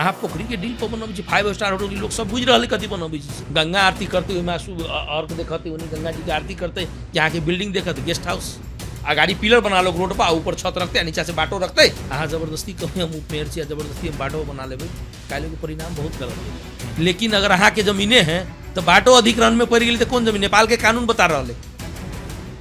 अहाँ पोखरी के डील पर बनबै छी 5 स्टार होटल लोग सब बुझ रहल कथी बनबै छी गंगा आरती करते ओहिमे अर्घ देखते उन्हीं गंगा जी के आरती करते यहाँ के बिल्डिंग देखते गेस्ट हाउस अगाड़ी पिलर बना लो रोड पर ऊपर छत रखते नीचा से बाटो रखते अहाँ जबरदस्ती कभी हम उपमेयर छी जबरदस्ती हम बाटो बना लेबै काल्हि के परिणाम बहुत गलत है। लेकिन अगर अहाँ के जमीने हैं तो बाटो अधिग्रहण में पड़ गेल तो कौन जमीन नेपाल के कानून बता रहा है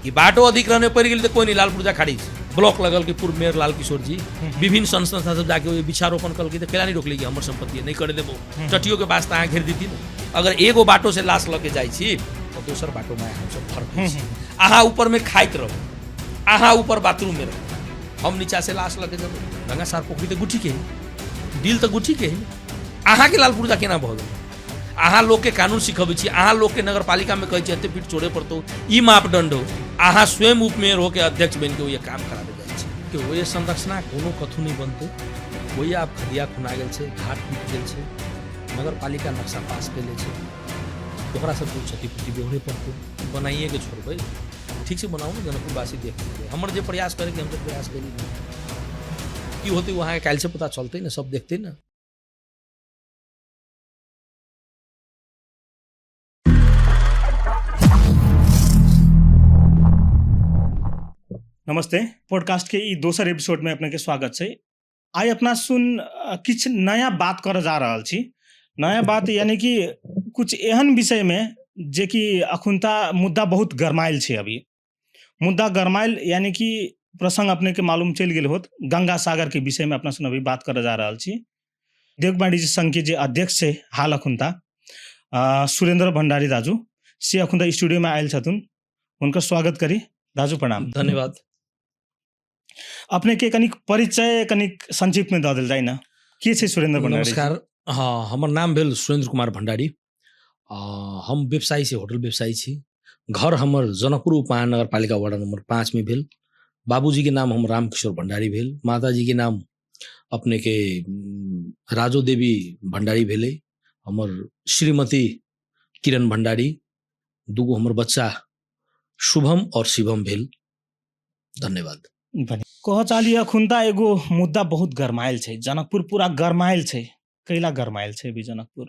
कि बाटो अधिग्रहण में पड़ गेल तो कोई नहीं लाल पुर्जा खाड़ी ब्लॉक लगल के पूर्व मेयर लाल किशोर जी विभिन्न संस्था सब जाके वृक्षारोपण कल के तो कैला नहीं रोक लेगी हमारे संपत्ति है नहीं करे देबो चटियों के पास अहाँ घेर दी ना अगर एगो बाटो से लाश लगे जाए तो दोसर बाटो में हम सब फर्क अहाँ ऊपर में खाइत रहो अहाँ ऊपर बाथरूम में रहो हम नीचा से लाश लगे जब गंगा सार पोखरी तो गुठी के डील तो गुठी के अहाँ के लाल पुर्जा केना भऽ गेल अहाँ लोग के कानून सिखबै छी अहाँ लोग के नगर पालिका में कहै छी एते फीट छोड़े पड़तौ ई मापदंड हो अहाँ स्वयं उपमेयर हो के अध्यक्ष बन के ये काम कराबे जाइ छै कि ओए संरचना कोनो कथु नहीं बनते वही आप खदिया खुना गेल छै घाट टूट गेल छै नगर पालिका नक्शा पास कैले छै ओकरा सब कुछ क्षतिपूर्ति बेहोरे पड़तौ बनाइए के छोड़बै ठीक से बनाओ ना जनकपुरवासी देख लेंगे हमर जे प्रयास करे हम तो प्रयास करी की होते वहाँ काल्हि से पता चलते ना सब देखते ना। नमस्ते पॉडकास्ट के ई दोसर एपिसोड में अपने के स्वागत है। आई अपना सुन किछ नया बात कर जा रहा छी नया बात यानी कि कुछ एहन विषय में जे कि अखुनता मुद्दा बहुत गरमाइल है अभी मुद्दा गरमाइल यानी कि प्रसंग अपने के मालूम चल गेल होत गंगा सागर के विषय में अपना सुन अभी बात कर जा रहा छी। देवक जी संघ के जे अध्यक्ष है हाल अखुनता सुरेंद्र भंडारी दाजू से अखुनता स्टूडियो में आयल छथुन उनका स्वागत करी दाजू प्रणाम धन्यवाद। अपने के कनिक परिचय कनिक संक्षिप्त में दऽ देल जाय ना के छै सुरेंद्र भंडारी। नमस्कार हाँ हमर नाम भेल सुरेंद्र कुमार भंडारी हम व्यवसायी से होटल व्यवसायी छी घर हमर जनकपुर उपमहानगर पालिका वार्ड नंबर 5 में भेल बाबूजी के नाम हम रामकिशोर भंडारी भेल माताजी के नाम अपने के राजो देवी भंडारी भेले हमर श्रीमती किरण भंडारी दूगो हमर बच्चा शुभम और शिवम भेल। धन्यवाद। कह चाली अखुनता एगो मुद्दा बहुत गरमाइल छै जनकपुर पूरा गरमाइल छै कैला गरमाइल छै भी जनकपुर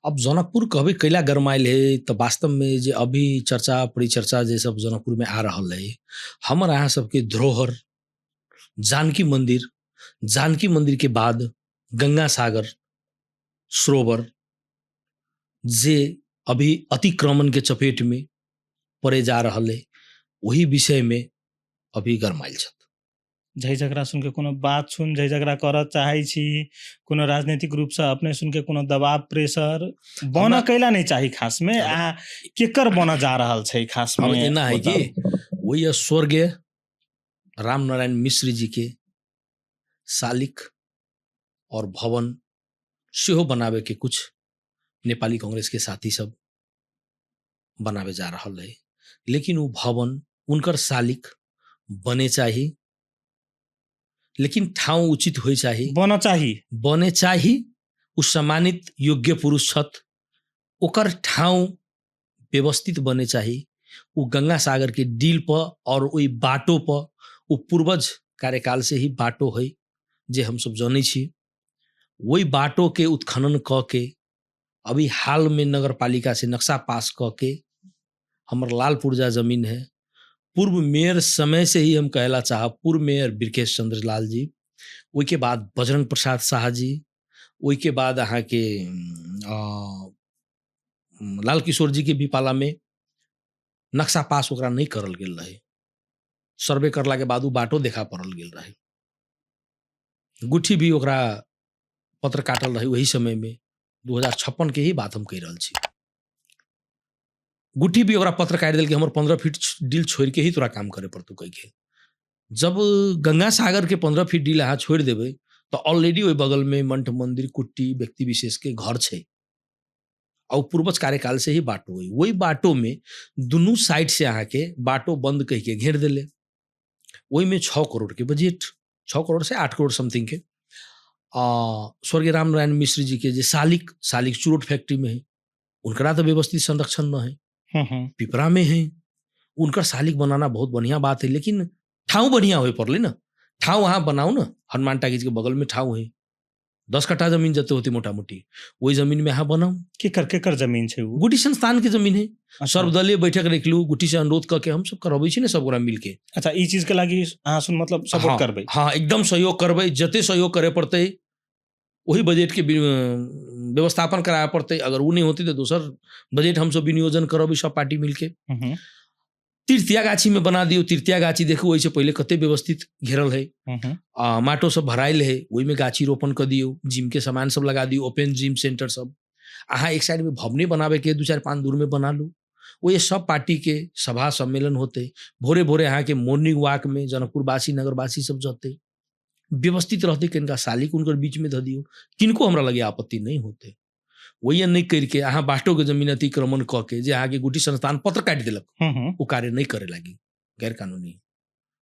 अब जनकपुर कहबे कैला गरमाइल है तो वास्तव में जे अभी चर्चा परिचर्चा जे सब जनकपुर में आ रहा है हमर अहाँ सबके धरोहर जानकी मंदिर के बाद गंगा सागर सरोवर जे अभी अतिक्रमण के चपेट में पड़े जा रहा है वही विषय में अभी गरमाइल छथि। झै झगड़ा सुन के कोनो बात सुन झै झगड़ा करऽ चाहे छी कोनो राजनीतिक रूप से अपने सुन के कोनो दबाव प्रेशर बना कैला नहीं चाही खास में आ केकर बना जा रहल छै खास में एना है कि वही स्वर्गीय राम नारायण मिश्र जी के शालिक और भवन सेहो बनावे के कुछ नेपाली कांग्रेस के साथी सब बनावे जा रहा है लेकिन वो भवन उनकर शालिक बने चाहिए लेकिन ठाउँ उचित हो चाहिए बने चाहिए उ सम्मानित योग्य पुरुष छथ ओकर ठाउँ व्यवस्थित बने चाहिए उ गंगा सागर के डील पर और वही बाटो पर उ पूर्वज कार्यकाल से ही बाटो है जे हम सब जाने छी वही बाटो के उत्खनन क के अभी हाल में नगर पालिका से नक्शा पास क के हमर लाल पुर्जा जमीन है पूर्व मेयर समय से ही हम कहला चाहब पूर्व मेयर बिरकेश चंद्र लाल जी वही के बाद बजरंग प्रसाद शाह जी वही के बाद अहाँ के लाल किशोर जी के भी पाला में नक्शा पास ओकरा नहीं करल गेल रहे सर्वे करला के बाद बाटो देखा पड़ल गेल रहे गुठी भी ओकरा पत्र काटल रहे वही समय में 2056 के ही बात हम कह रहल छी गुठी भी ओकरा पत्र काट दिल कि हमर 15 फीट डील छोड़ के ही तोरा काम करे पड़तौ कह के जब गंगा सागर के 15 फीट डील अहाँ छोड़ देवे तो ऑलरेडी वही बगल में मंठ मंदिर कुट्टी व्यक्ति विशेष के घर छै और पूर्वज कार्यकाल से ही बाटो हुई वही बाटो में दोनों साइड से अहाँ के बाटो बंद कह के घेर दिले वही में 6 करोड़ के बजट 6 करोड़ से 8 करोड़ समथिंग के स्वर्गीय राम नारायण मिश्र जी के जे शालिक चुरोट फैक्ट्री में है उनका तो व्यवस्थित संरक्षण न है पिपरा में है उनका शालिक बनाना बहुत बढ़िया बात है लेकिन ठाउँ बढ़िया हो पड़े ना ठाउँ वहाँ बनाओ ना हनुमान टाकीज के बगल में ठाउँ है 10 कट्ठा जमीन जते होती मोटा मोटी वही जमीन में यहाँ बनाऊ। केकर जमीन छै उ? गुटी संस्थान के जमीन है। अच्छा। सर्वदलीय बैठक रखलू, गुटी से अनुरोध करके हम सब करबै छी ने सब गोरा मिलके। अच्छा, ई चीज के लागी अहाँ सुन मतलब सपोर्ट करबै? हाँ एकदम सहयोग करबै, जते सहयोग करे पड़ते वही बजट के व्यवस्थापन कराया पड़ते। अगर वो नहीं होती तो दूसर बजट हम सब विनियोजन करब सब पार्टी मिलके। तृतीया गाछी में बना दियो। तृतीया गाछी देखो वही से पहले कते व्यवस्थित घेरल है, माटो सब भराइल है, वही में गाछी रोपण कर दियो, जिम के सामान सब लगा दियो, ओपन जिम सेंटर सब। अहाँ एक साइड में भवने बनावे के 2-4-5 दूर में बना लो। वो ये सब पार्टी के सभा सम्मेलन होते, भोरे भोरे यहाँ के मॉर्निंग वॉक में जनकपुरवासी नगरवासी सब जाते, व्यवस्थित रहते। किनका सालिक उनकर बीच में ध दियो, किनको हमरा लगे आपत्ति नहीं होते। वही नहीं करके अहाँ बाटो के जमीन अतिक्रमण क के जे अहाँ के गुटी संस्थान पत्र काट दिलक, वो कार्य नहीं करे लगी, गैर कानूनी।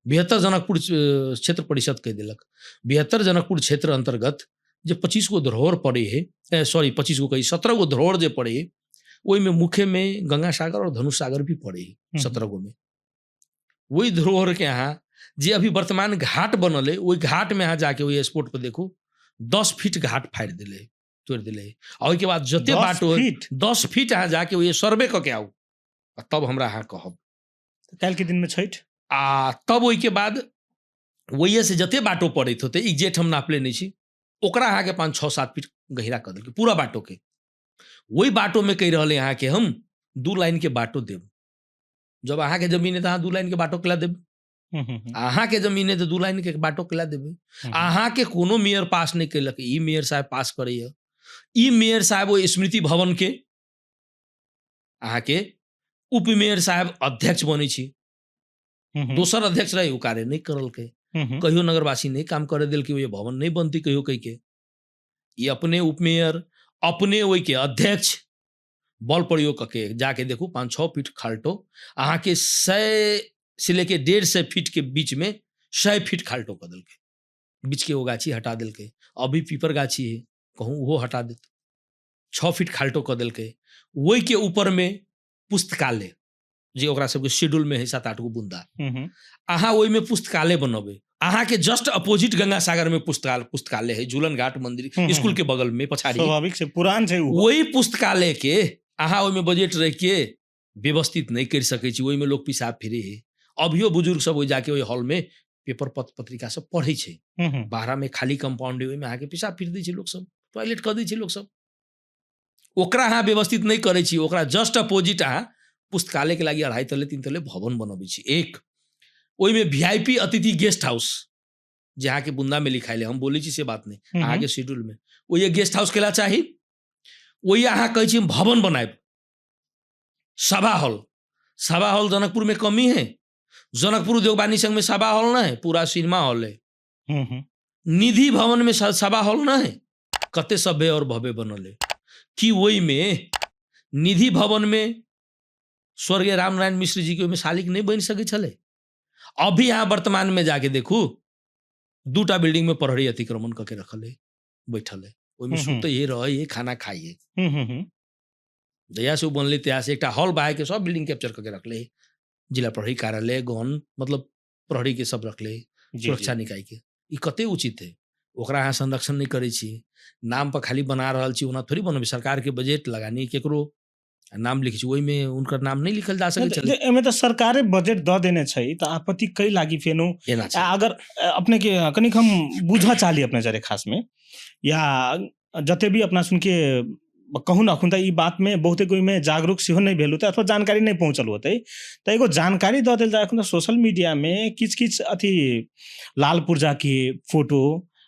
72 जनकपुर क्षेत्र परिषद कह दिलक। 72 जनकपुर क्षेत्र अंतर्गत जो 25 गो धरोहर पड़े है, सॉरी 25 गो कही 17 गो धरोहर जो पड़े है, वही में मुख्य में गंगा सागर और धनुष सागर भी पड़े है 17 गो में। वही धरोहर के यहाँ जे अभी वर्तमान घाट बनल है, वही घाट में यहाँ जाके वही स्पॉट पर देखो 10 फीट घाट फाड़ दिले, तोड़ दिले। और उसके बाद जते बाटो 10 फीट यहाँ जाके वही सर्वे करके आऊ, तब हमरा यहाँ कहब। कल के दिन में छठ तब वही के बाद वही से जते बाटो पड़े होते एग्जैक्ट हम नापले नहीं छी, ओकरा अहाँ के 5-6-7 फीट गहिरा कर दिल पूरा बाटो के। वही बाटो में कह रहे यहाँ के हम 2 लाइन के बाटो देव। जब अहाँ के जमीन है तो 2 लाइन के बाटो केला देव। अहाँ के जमीन है तो 2 लाइन के बाटो केला देवे। अहाँ के कोनो मेयर पास नहीं कैलक, ई मेयर साहब पास करे। ई मेयर साहब वो स्मृति भवन के अहाँ के उप मेयर साहब अध्यक्ष बने छी, दोसर अध्यक्ष रहे वो कार्य नहीं करल के। कहियो नगरवासी नहीं काम करे दिल कि ये भवन नहीं बनती कहियो कह के। ये अपने उप मेयर अपने वही के अध्यक्ष बल प्रयोग करके जाके देखो 5-6 फीट खाल्टो अहाँ के 100 से लेके 150 फीट के बीच में 100 फीट खाल्टो कर दिल के। बीच के वो गाछी हटा दिल के, अभी पीपर गाछी है कहूँ वो हटा देते। 6 फीट खाल्टो कर दिल के। वही के ऊपर में पुस्तकालय जी ओकरा सबके शेड्यूल में है 7-8 गो बुंदा। अहाँ वही में पुस्तकालय बनबे। अहाँ के जस्ट अपोजिट गंगा सागर में पुस्तकालय है, झूलन घाट मंदिर स्कूल के बगल में पछाड़ी, स्वाभाविक से पुरान है। वही पुस्तकालय के अहाँ वही में बजट रख के व्यवस्थित नहीं कर सके छी। वही में लोग पिसाब फिरे है। अभियो बुजुर्ग सब वही जाके वही हॉल में पेपर पत्रिका सब पढ़े छे। बाहर में खाली कंपाउंड है, में आके पिसाब फिर दै छै लोग सब, टॉयलेट कर दै छै लोग सब। ओकरा अहाँ व्यवस्थित नहीं करे छी। ओकरा जस्ट अपोजिट अहाँ पुस्तकालय के लागी 2.5 तले 3 तले भवन बनबे छी। एक वही में वीआईपी अतिथि गेस्ट हाउस जहाँ के बुंदा में लिखाइले, हम बोले छी से बात नहीं, अहाँ के शेड्यूल में वो ये गेस्ट हाउस केला चाही। वही अहाँ कहे छी भवन बनाए। सभा हॉल जनकपुर में कमी है। जनकपुर उद्योगवाणी संघ में सभा हॉल ना है, पूरा सिनेमा हॉल है। निधि भवन में सभा हॉल ना है, कते सभ्य और भव्य बनल है कि वही में निधि भवन में स्वर्गीय रामनारायण मिश्र जी के में शालिक नहीं बन सके छले। अभी यहाँ वर्तमान में जाके देखू 2टा बिल्डिंग में प्रहरी अतिक्रमण करके रखल है, बैठल है। ओहिमे सुते ये रहे खाना खाइए। जया से बनले तया से एक हॉल बाहे के सब बिल्डिंग कैप्चर करके रखले। जिला प्रहरी कार्यालय गौन मतलब प्रहरी के सब रखले, सुरक्षा निकाय के। ई कते उचित है। ओकरा यहाँ संरक्षण नहीं करे छी, नाम पर खाली बना रहल छी। ओना थोड़ी बनबे, सरकार के बजट लगानी केकरो नाम लिखी छी, वही में उनकर नाम नहीं लिखल जा सके चले। एमे तो सरकारे बजट द देने छै तो आपत्ति कई लागी फेनो। अगर अपने के कनिक हम बुझा चाली अपने जरे खास में या जते भी अपना सुन के कहूँ ना अखुन ई बात में बहुते कोई में जागरूक सेहो नहीं भेल होते अथवा जानकारी नहीं पहुँचल होते। तो एगो जानकारी द देल जाए सोशल मीडिया में किछ अथी लाल पुर्जा के फोटो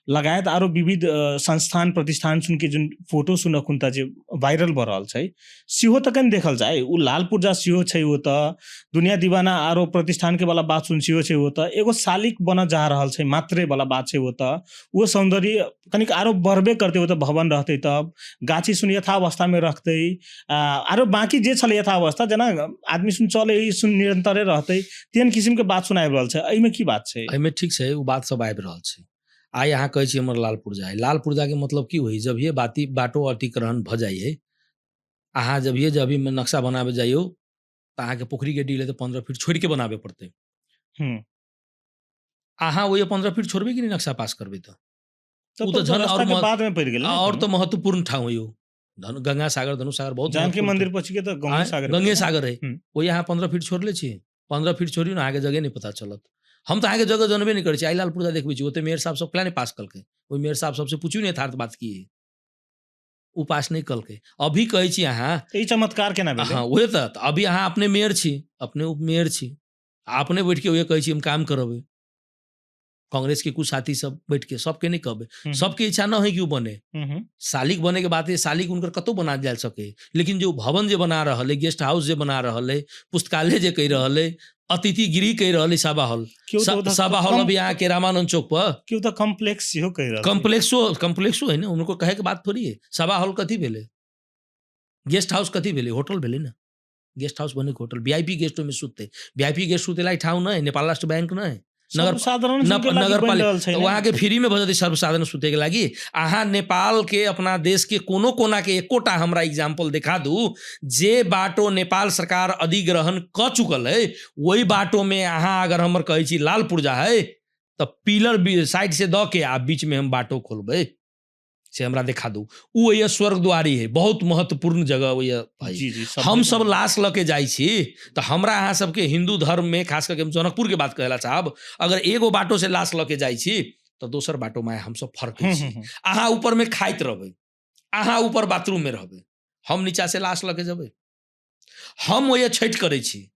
लगायत आरो विविध संस्थान प्रतिष्ठान सुन के जुन फोटो सुन अखुनता जे वायरल भ रहल छै सेहो तकन देखल जाए। उ लाल पुर्जा सेहो छै, वो त दुनिया दीवाना आरो प्रतिष्ठान के वाला बात सुन सेहो छै। वो त एगो शालिक बन जा रहल छै मात्रे वाला बात छै। वो त वो सौंदर्य कनिक आरो बढ़बे करते, वो त भवन रहते तब गाछी सुन यथावस्था में रखते आरो बाकी जे छले यथावस्था जना आदमी सुन चले सुन निरंतरे रहते तेन किस्म के बात सुनाइ रहल छै। एमे की बात छै? एमे ठीक छै, वो बात सब आबि रहल छै। आई यहाँ कहे छी हमर लाल पुर्जा है। लाल पुर्जा के मतलब की हुई, जब ये बाटो अतिक्रमण भ जाइए, अहाँ जब अभी में नक्शा बनावे जाइयो तो अहाँ के पोखरी के डील है तो 15 फीट छोड़ के बनावे पड़ते। अहाँ वही 15 फीट छोड़बे कि नहीं नक्शा पास करबे तो उ तो झन रास्ता और के बाद में पड़ गेल और तो महत्वपूर्ण ठाव है यो गंगा सागर धनु सागर बहुत जानकी महत्वपूर्ण मंदिर ठाव। पछि के तो गंगे आँय, सागर गंगे भेलै। सागर है हम्म। वो यहाँ 15 फीट छोड़ले छी 15 फीट छोड़ी ना आगे जगह नहीं पता चलत। हम तो आगे जगह जानबे नहीं करे छी। आइलाल पुरजा देखबे छी ओते मेयर साहब सब प्लान पास कलके ओई मेयर साहब सबसे पूछू नहीं यथार्थ बात की है उ पास नहीं कलके। अभी कहे छी अहाँ तो ई चमत्कार केना भेलै? हाँ वही तो अभी अहाँ अपने मेयर छी अपने उप मेयर छी अपने बैठ के वही कहे छी हम काम करबे कांग्रेस के कुछ साथी सब बैठ के सबके नहीं कहबे सबके इच्छा न है कि उ बने सालिक बने के बात है सालिक उनकर कतो बना जा सके लेकिन जो भवन जे बना रहल है गेस्ट हाउस जे बना रहल है पुस्तकालय जे कह रहल है अतिथि गृह कह रहल है सभा हॉल क्यों तो उधर सभा हॉल कम- अभी यहाँ के रामानंद चौक पर क्यों तो कॉम्प्लेक्स सेहो कहि रहल छै। कम्प्लेक्सो है ना उनको कहे के बात थोड़ी है। सभा हॉल कथी भेले गेस्ट हाउस कथी भेले होटल भेले ना गेस्ट हाउस बने के होटल वीआईपी गेस्ट में सुतते वीआईपी गेस्ट सुतेला ठाउँ न है नेपाल राष्ट्र बैंक न है सर्वसाधारण सबके लागि नगर बनि रहल छै पालिका ने। वहाँ के फ्री में भजती सर्वसाधारण सुते के लागी अहाँ नेपाल के अपना देश के कोनो कोना के एकोटा हमरा एग्जाम्पल दिखा दू जे बाटो नेपाल सरकार अधिग्रहण क चुकल है वही बाटो में अहाँ अगर हमर कहे छी लाल पुर्जा है तो पिलर साइड से द के आ बीच में हम बाटो खोलबे से हमरा दिखा दू उ ये स्वर्ग द्वारी है बहुत महत्वपूर्ण जगह ये भाई जी जी हम सब लाश लके जाइ छी तो हमरा अहाँ सबके हिंदू धर्म में खास करके हम जनकपुर के बात कहला साहब अगर एगो बाटो से लाश लके जाइ छी तो दोसर बाटो में हम सब फर्क छी। अहाँ ऊपर में खाइत रहबै अहाँ ऊपर बाथरूम में रहबै हम नीचा से लाश लके जेबै। हम वही छठि करै छी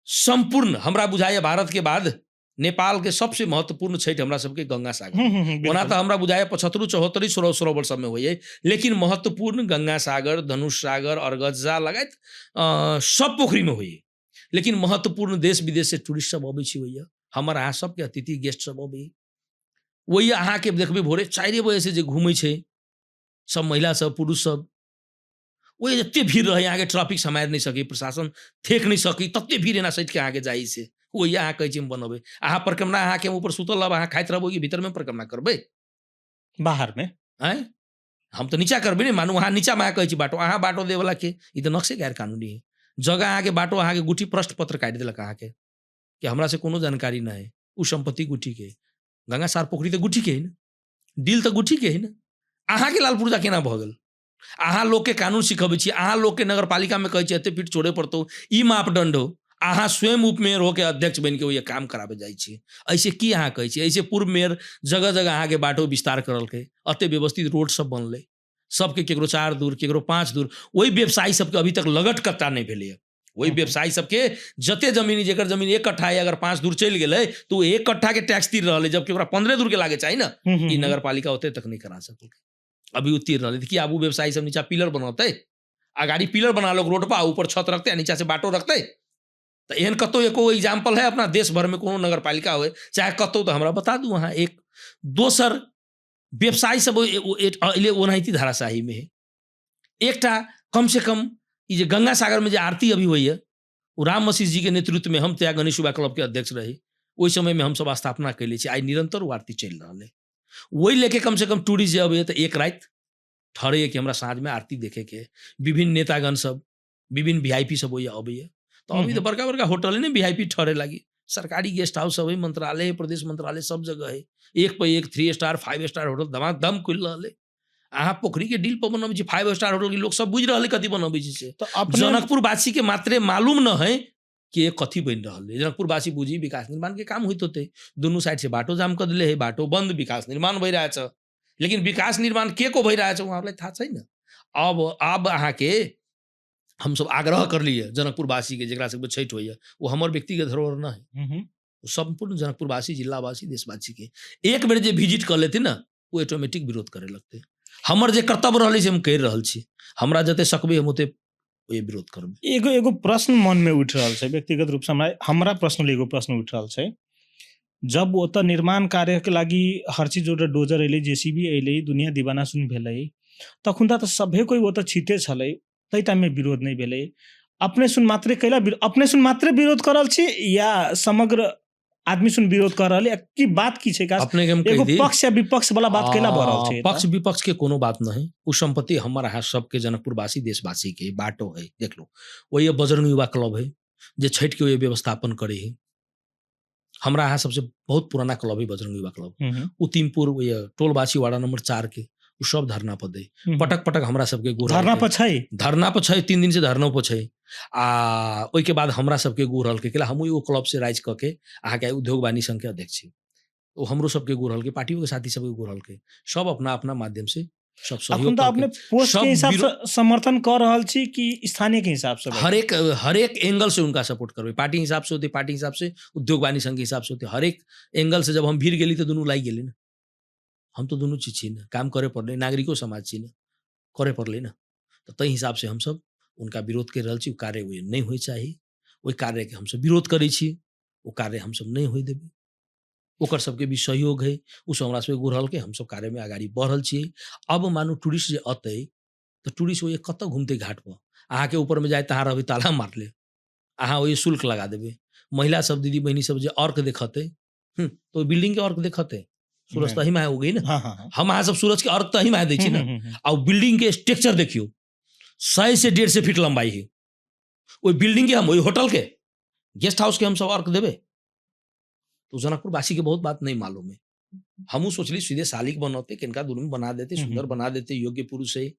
संपूर्ण हमरा बुझाइए भारत के बाद नेपाल के सबसे महत्वपूर्ण छठि हमरा सबके गंगा सागर ओना तो हमरा बुझाइए 75 74 सरोवर सब में होइए लेकिन महत्वपूर्ण गंगा सागर धनुष सागर अरगज्जा लगायत सब पोखरी में होइए लेकिन महत्वपूर्ण देश विदेश से टूरिस्ट सब अबै छी होइए हमर अहाँ सबके अतिथि गेस्ट सब अबै वही अहाँ के देखबै भोरे 4 बजे से जे घूमै छै सब महिला सब पुरुष सब वही एते भीड़ रहे अहाँ के ट्रैफिक सम्हारि नहीं सकी प्रशासन थेक नहीं सकी तते भीड़ एना सटि के अहाँ के जाइ से वही अहाँ कहै छी हम बनबै अहाँ परिक्रमा अहाँ के ऊपर सुतल अब अहाँ खाइत रहबै कि भीतर में परिक्रमा करबै बाहर में हैं हम तो नीचा करबै नहीं मानू अहाँ नीचा में अहाँ कहै छी बाटो अहाँ बाटो दे वाला के ई तो नक्शे गैर कानूनी है जगह अहाँ के बाटो अहाँ के गुठी प्रश्न पत्र काटि देलक अहाँ के कि हमरा से कोनो जानकारी ना है उ संपत्ति गुठी के गंगा सार पोखरी तो गुठी के है ना डील तो गुठी के है ना अहाँ के लाल पुर्जा केना भ गेल अहाँ लोग के कानून सिखबै छी अहाँ लोग के नगर पालिका में कहै छी एते फीट छोड़े पड़तौ ई मापदंड हो अहाँ स्वयं उपमेयर होके अध्यक्ष बन के काम कराबे जाइ छी ऐसे की अहाँ कहै छी ऐसे पूर्व मेयर जगह जगह अहाँ के बाटो विस्तार करल के अते व्यवस्थित रोड सब बनले सबके केकरो 4 दूर केकरो 5 दूर वही व्यवसायी सबके अभी तक लगट कत्ता नहीं भेलै वही व्यवसायी सबके जते जमीन जेकर जमीन 1 कट्ठा है अगर 5 दूर चल गेलै तो 1 कट्ठा के टैक्स तीर रहले जबकि ओकरा 15 दूर के लागे चाहिए ना ई नगर पालिका ओते तक नहीं करा सकल अभी उ तीर रहले कि आबू व्यवसायी सब नीचा पिलर बनौते अगाड़ी पिलर बना लो रोड पर ऊपर छत रखते नीचा से बाटो रखते तो एहन कतो एको एग्जाम्पल है अपना देश भर में कोनो नगर पालिका हो चाहे कतो तो हमरा बता दू वहाँ एक दोसर व्यवसायी सब ओनाहिती धाराशाही में है एकटा कम से कम ये जो गंगा सागर में जो आरती अभी हुई है वो राम मसीह जी के नेतृत्व में हम त्याग गणेश युवा क्लब के अध्यक्ष रहे वही समय में हम सब स्थापना कैले आई निरंतर वो आरती चल रहा है वही लेके कम से कम टूरिस्ट जे अबै तो एक रात ठहरे कि हमरा साँझ में आरती देखे के विभिन्न नेतागण सब विभिन्न वीआईपी सब होइए अबै तो अभी तो बड़का बड़का होटल ने वीआईपी ठहरे लगी सरकारी गेस्ट हाउस सब है मंत्रालय प्रदेश मंत्रालय सब जगह है एक पे एक 3 स्टार 5 स्टार होटल धमाधम खुल रहा है अहाँ पोखरी के डील पर बनबै 5 स्टार होटल के लोग सब बुझ रहा है कथी बनबै छै तो अपने जनकपुर वासी के मात्रे मालूम न है कि ये कथी बन रहा है जनकपुर वासी बुझी विकास निर्माण के काम होइत होते दोनों साइड से बाटो जाम कर दिले है बाटो बंद विकास निर्माण भइ रहा है लेकिन विकास निर्माण के को भइ रहा है वहाँ था छैन अब अहाँ के हम सब आग्रह कर लिए जनकपुर वासी के जरा सब छठ होइए वो हमर व्यक्तिगत धरोहर न है संपूर्ण जनकपुर वासी जिलावासी देशवासी के एक बेर जे विजिट कर लेते ना वो ऑटोमेटिक विरोध करे लगते हमर जे कर्तव्य रहले से हम कह रहल छी हमरा जते सकबे हम ओते ये विरोध करबै एगो प्रश्न मन में उठ रहल छै व्यक्तिगत रूप से हमरा पर्सनली एगो प्रश्न उठ रहल छै जब ओतऽ निर्माण कार्य के लागि हर चीज जो डोजर अयलै जेसीबी अयलै दुनिया दीवाना सुन भेलै तखुनता तऽ सभे कोई ओतऽ छिते छलै तै टाइम में विरोध नहीं भेलै अपने सुन मात्रे कैला अपने सुन मात्रे विरोध करल छी या समग्र आदमी सुन विरोध कर रहल है की बात की छै अपने के हम कह एगो दी पक्ष या विपक्ष वाला बात कैला भ रहल छै पक्ष विपक्ष के कोनो बात न है उ संपत्ति हमर अहाँ सबके जनकपुर वासी देशवासी के बाटो है देख लो वही बजरंग युवा क्लब है जे छठ के व्यवस्थापन करे है हमरा यहाँ सबसे बहुत पुराना क्लब है बजरंग युवा क्लब, उतिमपुर टोलबासी वार्ड नंबर 4 के उ सब धरना पर दे पटक पटक हमरा सबके गोरहल धरना के। पर छै धरना पर छै, 3 दिन से धरना पर छै। आ ओहि के बाद हमरा सबके गोरहल के केला हमहू एगो क्लब से राइज क के अहाँ के उद्योग वाणी संघ के अध्यक्ष छी, ओ हमरो सबके गोरहल के पार्टियों के साथी सबके गोरहल के सब अपना अपना माध्यम से सब सहयोग अखन तो अपने पोस्ट सब के हिसाब विरो- से समर्थन कर रहल छी कि स्थानीय के हिसाब से हर एक एंगल से उनका सपोर्ट करबे, पार्टी हिसाब से होते पार्टी हिसाब से, उद्योग वाणी संघ के हिसाब से होते, हर एक एंगल से जब हम भीड़ गेली तो दोनों लाग गेली ना। हम तो दोनों चीज छी ना, काम करे पड़ले, नागरिको समाज छी ना, करे पड़ले ना। तो तई हिसाब से हम सब उनका विरोध कर रहल छी, उ कार्य हुए नहीं होय चाहिए, ओहि कार्य के हम सब विरोध करै छी, वो कार्य हम सब नहीं होय देबे। ओकर सबके भी सहयोग है, उस हमरा सबके गोरहल के हम सब कार्य में आगाड़ी बढ़ल छियै। अब मानू टूरिस्ट जे अतै तो टूरिस्ट ओए कतऽ घूमते घाट पर, अहाँ के ऊपर में जाए तहाँ रहबै ताला मार ले, अहाँ ओए शुल्क लगा देबे। महिला सब दीदी बहनी सब जे अर्क देखते तो बिल्डिंग के अर्क देखते, सूरज नहीं। तही में हो गई ना। हाँ हाँ हाँ हम अहाँ सब सूरज के अर्क तही में दै छी ना। आ बिल्डिंग के स्ट्रक्चर देखियो, 100 से 150 फीट लंबाई है। ओई बिल्डिंग के हम ओई होटल के गेस्ट हाउस के हम सब अर्क देबे। तो जनकपुर वासी के बहुत बात नहीं मालूम है। हमू सोचली सीधे सालिक बनौते, किनका दुनू में बना देते, सुंदर बना देते, योग्य पुरुष है,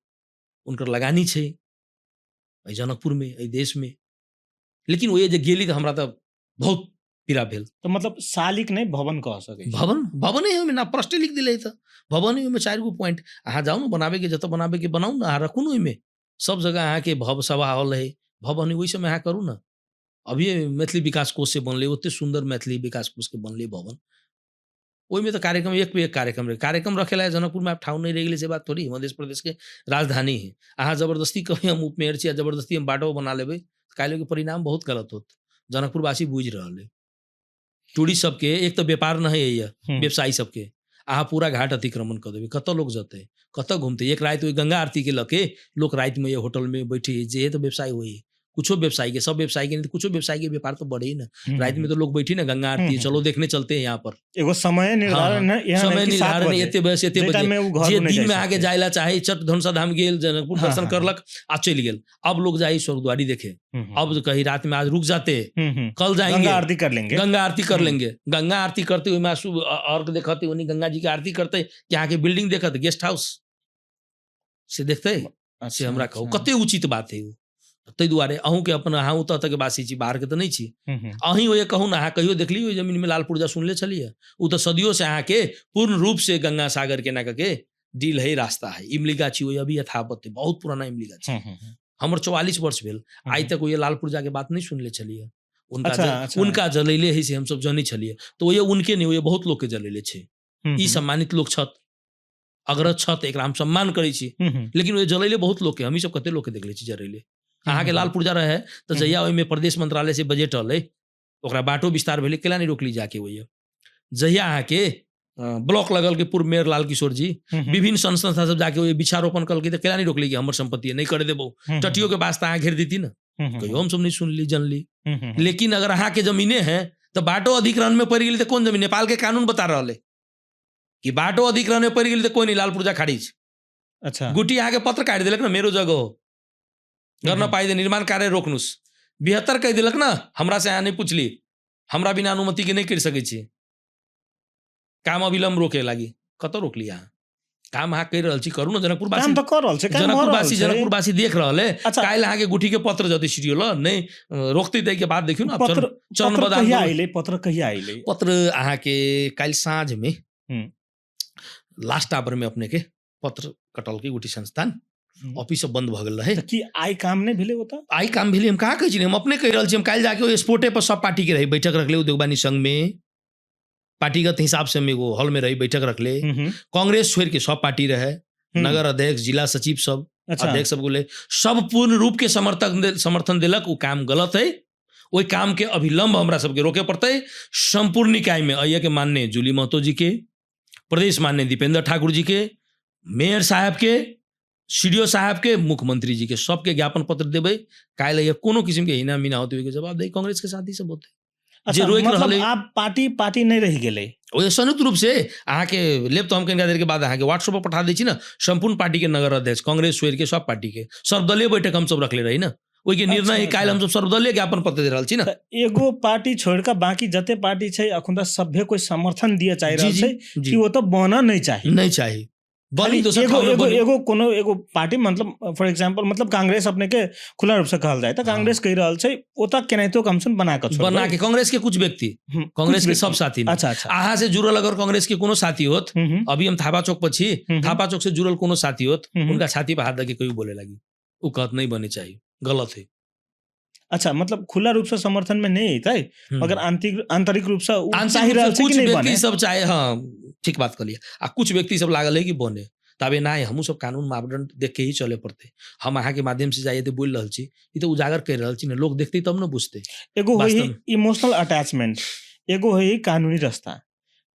उनकर लगानी छै एहि जनकपुर में, एहि देश में। लेकिन वो जे गेली तो हमरा तो बहुत पीड़ा भेल। तो मतलब सालिक नहीं भवन कह सकै छी। भवन है ना, प्रश्न लिख दिले तो भवन है में 4 गो पॉइंट, अहाँ जाऊ ना बनाबे के, जत बनाबे के बनाऊ ना, अहाँ रखू ना ओहिमे। सब जगह अहाँ के भव सभा हॉल है, भवन है, वही समय अहाँ करू ना। अभी मैथिली विकास कोष से बनले, ओते सुंदर मैथिली विकास कोष के बनले भवन, ओहिमे तो कार्यक्रम एक पे एक कार्यक्रम रहे। कार्यक्रम रखेला जनकपुर में आप ठाउँ नहीं रह गेले से बात थोड़ी, मध्य प्रदेश के राजधानी है। अहाँ जबरदस्ती कभी हम उपमेयर छी, जबरदस्ती हम बाटो बना लेबे, काल्हि के परिणाम बहुत गलत होत। जनकपुर वासी बुझ रहल है। टूरिस्ट सबके एक तो व्यापार नहीं है, ये व्यवसायी सबके अहाँ पूरा घाट अतिक्रमण कर देबे, कत लोग जते, कत घूमते। एक रात गंगा आरती के लके लोग रात में ये होटल में बैठे, जे तो व्यवसाय हुई, कुछो व्यवसायी के, सब व्यवसायी के नहीं, कुछो व्यवसायी के व्यापार तो बढ़े ही ना। रात में तो लोग बैठी ना गंगा आरती, चलो देखने चलते हैं यहाँ पर। एगो समय निर्धारण है, यहाँ समय नहीं कि 7 निर्धारण बजे। एते बजे एते जे टाइम में बजे, वो घर जे में नहीं दिन में जा आगे सकते। जायला चाहे, चट धनुषा धाम गेल, जनकपुर हाँ, दर्शन हाँ, करलक आ चल गेल। अब लोग जाई स्वर्गद्वारी देखे, अब कहीं रात में आज रुक जाते, कल जाएंगे गंगा आरती कर लेंगे। गंगा आरती कर लेंगे। गंगा आरती करते हुए मासू अर्घ देखते, उन्हीं गंगा जी की आरती करते, यहाँ के बिल्डिंग देखते, गेस्ट हाउस से देखते से हमरा कहू कते उचित बात है। ताहि दुआरे अहूँ के अपन, अहाँ ओतऽ तक वासी छी, बाहर के तो नहीं छी। अहीं ओए कहू ना, अहाँ कहियो देखली ओहि जमीन में लाल पुर्जा सुनले चलिए, उ तो सदियों से अहाँ के पूर्ण रूप से गंगा सागर के ना के डील है, रास्ता है। इमली गाछी ओहि अभी यथावत है, बहुत पुराना इमली गाछी। हमर 44 वर्ष भेल, आई तक ओहि लाल पुर्जा के बात नहीं सुनले चलिए। उनका जलैले है से हम सब जानी छलिए, तो ये उनके नहीं, ये बहुत लोग के जलैले छे। ई सम्मानित लोग छत, अग्रज छत, एकरा हम सम्मान करै छी। लेकिन वो जलैले बहुत लोग के, हम सब कते लोग के देखले छी जलैले। अहाँ के लाल पुर्जा रहे तो जहिया ओहिमे प्रदेश मंत्रालय से बजट अलै, ओकरा बाटो विस्तार भेलै, केला नहीं रोकली जाके। वही जहिया अहाँ के ब्लॉक लगल के पूर्व मेयर लाल किशोर जी विभिन्न संस्था सब जाके वही वृक्षारोपण कल के, केला नहीं रोकली कि हमर संपत्ति नहीं करे देबो, टटियों के पास अहाँ घेर देती ना, कहियो हम सब नहीं सुनली जनली। लेकिन अगर अहाँ के जमीने है तो बाटो अधिग्रहण में पड़ गेली तो कौन जमीन? नेपाल के कानून बता रहा है कि बाटो अधिग्रहण में पड़ गेली तो कोई नहीं, लाल पुर्जा खारिज। अच्छा, गुटी अहाँ के पत्र काट दिलक ना, मेरो जगह हो, गर्न पाइदे, निर्माण कार्य रोकनुस। 72 कह दिलक ना, हमरा से अहाँ नहीं पूछली, हमरा बिना अनुमति के नहीं कर सकै छी, काम अविलंब रोके लागी। कत रोकली अहाँ? काम अहाँ कर रहल छी, करू ना। जनकपुर काम तो कर रहल छै, काम हो रहल छै। जनकपुर वासी देख रहल है। अच्छा, काल्हि अहाँ के गुठी के पत्र जते छिड़ियो ल नहीं रोकते तै के बाद देखियो ना। पत्र चरणबद्ध कहिया आइले? पत्र कहिया आइले? पत्र अहाँ के काल्हि साँझ में लास्ट आवर में अपने के पत्र कटल के गुठी संस्थान ऑफिस सब बंद भ गेल रहे। कि आई काम नहीं भेले होता? आई काम भेले हम कहाँ कहै छी, हम अपने कहि रहल छी। हम काल्हि जाके ओहि स्पोर्टे पर सब पार्टी के रही बैठक रखले, उद्योग वाणी संघ में पार्टीगत हिसाब से हम एगो हॉल में रही बैठक रखले। कांग्रेस छोड़ के सब पार्टी रहे, नगर अध्यक्ष, जिला सचिव सब, अध्यक्ष सब बोले, सब पूर्ण रूप के समर्थन दिलक। वो काम गलत है, वही काम के अभिलंब हमरा सबके रोके पड़ते। संपूर्ण निकाय में अय्या के माननीय जूली महतो जी के, प्रदेश माननीय दीपेंद्र ठाकुर जी के, मेयर साहब के, सीडीओ साहब के, मुख्यमंत्री जी के, सबके ज्ञापन पत्र देवे। काल्हि कोनो किस्म के हिना मीना होते हुए जवाब दे। कांग्रेस के साथी सब होते। अच्छा, मतलब आप पार्टी नहीं रह गेले? ओए संयुक्त रूप से अहाँ के लेब तो हम कनिका देर के बाद अहाँ के व्हाट्सएप पर पठा दै छी ना। संपूर्ण पार्टी के नगर अध्यक्ष, कांग्रेस छोड़ के सब पार्टी के सर्वदलीय बैठक हम सब रखले रही ना। ओहि के निर्णय अच्छा, काल्हि अच्छा। हमसब सर्वदलीय ज्ञापन पत्र दे रहल छी ना। त एगो पार्टी छोड़ के बाकी जते पार्टी छै अखुन त सभ्य कोई समर्थन दिए चाहि जी रहल जी छै जी कि वो तो बना नहीं चाहिए। नहीं चाही खाली बनी दोसर एगो ठाउँ में एगो बनी। एगो कोनो एगो पार्टी मतलब फॉर एग्जांपल मतलब कांग्रेस अपने के खुला रूप से कहल जाए त हाँ। कांग्रेस कहि रहल छै ओता केनाहितो कमसन बना के छोड़बै। बना के कांग्रेस के कुछ व्यक्ति कुछ कांग्रेस के सब व्यक्ति। साथी नहीं। अच्छा अच्छा। अहाँ से जुड़ल अगर कांग्रेस के कोनो साथी होत, हम्म, अभी हम थापा चौक पर छी, हम्म। थापा चौक से जुड़ल कोनो साथी होत, हम्म। उनका छाती पर हाथ दे के कोई बोले लगी, वो कहत नहीं बने चाहिए, गलत है। अच्छा मतलब खुला रूप से समर्थन में नहीं है मगर आंतरिक रूप से उ आंतरिक चाहि रूप से रहल छै कुछ कि नहीं व्यक्ति बने। सब चाहे, हाँ ठीक बात करिए, आ कुछ व्यक्ति सब लागल है कि बने, तबे ना है हमू सब कानून मापदंड देख के ही चले पड़ते। हम अहाँ के माध्यम से जाइए तो बोल रहल छी, ई तो उजागर कर रहल छी ना, लोग देखते तब न बुझते। एगो वास्तव है में। इमोशनल अटैचमेंट, एगो है कानूनी रास्ता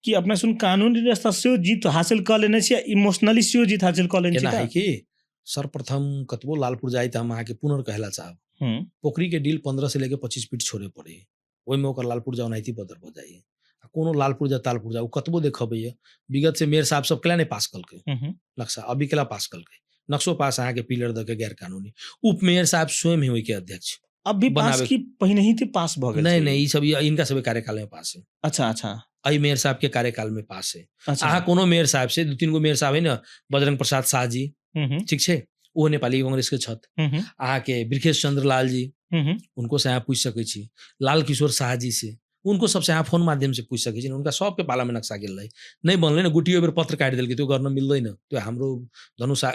कि अपने सुन कानूनी रास्ता से जीत हासिल कर लेने छी, इमोशनली से जीत हासिल कर लेने छी एना है का? कि सर्वप्रथम कतबो लालपुर जाए त हम अहाँ के पुनर्कहेला चाहब, पोखरी के डील 15 से लेके 25 फीट छोड़े पड़े, ओहिमे ओकर लालपुर जाओ नाइती बदर हो जाइए। कोनो लालपुर जा तालपुर जा कतबो देखबै, विगत से मेयर साहब सब केला नहीं पास कलकै नक्शा, अभी केला पास कलकै नक्शो पास अहाँ के पिलर द के गैर कानूनी, उप मेयर साहब स्वयं ही हुई के अध्यक्ष अब भी पास बनावे। की पहिने ही थी पास भ गेल नहीं छै। नहीं, ई सब इनका सब कार्यकाल में पास है, अच्छा अच्छा अई मेयर साहब के कार्यकाल में पास है। अच्छा। अहाँ कोनो मेयर साहब से 2-3 गो मेयर साहब है ना, बजरंग प्रसाद शाह जी ठीक छे, वो नेपाली कांग्रेस के छत, अहाँ के ब्रिखेश चंद्र लाल जी उनको से अहाँ पूछ सकै छी, लाल किशोर शाह जी से, उनको सबसे अहाँ फोन माध्यम से पूछ सकै छी, उनका सबके पाला में नक्शा गेल रहे, नहीं बनले ना, गुटियो बेर पत्र काट देलकै, त्यो गर्न मिल्दैन, त्यो हाम्रो